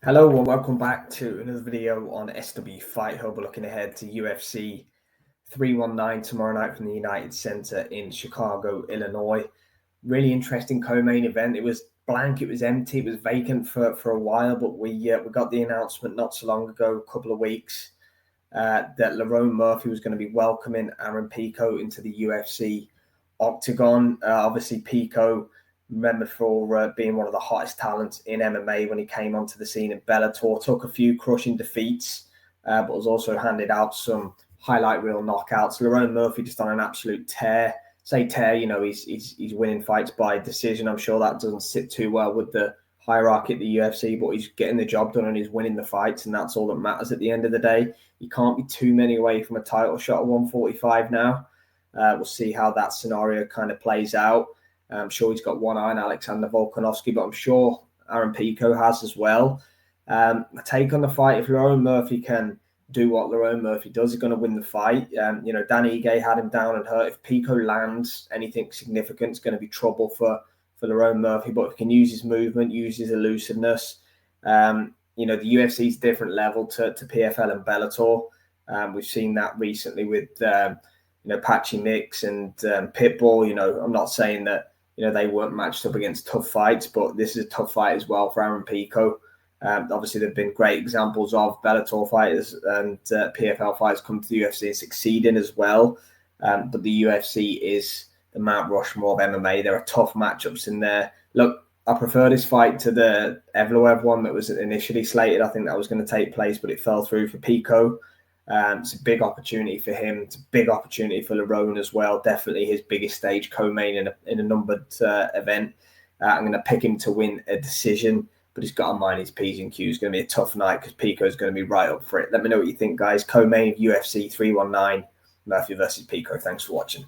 Hello and welcome back to another video on SW Fight Hub. We're looking ahead to UFC 319 tomorrow night from the United Center in Chicago, Illinois. Really interesting co-main event. It was blank, it was empty, it was vacant for a while, but we got the announcement not so long ago, a couple of weeks, that Lerone Murphy was going to be welcoming Aaron Pico into the UFC octagon. Obviously, Pico, remembered for being one of the hottest talents in MMA when he came onto the scene in Bellator, took a few crushing defeats, but was also handed out some highlight reel knockouts. Lerone Murphy just on an absolute tear. Say tear, he's winning fights by decision. I'm sure that doesn't sit too well with the hierarchy at the UFC, but he's getting the job done and he's winning the fights, and that's all that matters at the end of the day. You can't be too many away from a title shot at 145 now. We'll see how that scenario kind of plays out. I'm sure he's got one eye on Alexander Volkanovski, but I'm sure Aaron Pico has as well. My take on the fight, if Lerone Murphy can do what Lerone Murphy does, he's going to win the fight. Dan Ige had him down and hurt. If Pico lands anything significant, it's going to be trouble for Lerone Murphy, but if he can use his movement, use his elusiveness, the UFC's different level to PFL and Bellator. We've seen that recently with Patchy Mix and Pitbull. I'm not saying that they weren't matched up against tough fights, but this is a tough fight as well for Aaron Pico. Obviously, there have been great examples of Bellator fighters and PFL fighters come to the UFC and succeeding as well. But the UFC is the Mount Rushmore of MMA. There are tough matchups in there. Look, I prefer this fight to the Evloev one that was initially slated. I think that was going to take place, but it fell through for Pico. It's a big opportunity for him. It's a big opportunity for Lerone as well. Definitely his biggest stage co-main in a numbered event. I'm going to pick him to win a decision, but he's got to mind his P's and Q's. It's going to be a tough night because Pico's going to be right up for it. Let me know what you think, guys. Co-main UFC 319, Murphy versus Pico. Thanks for watching.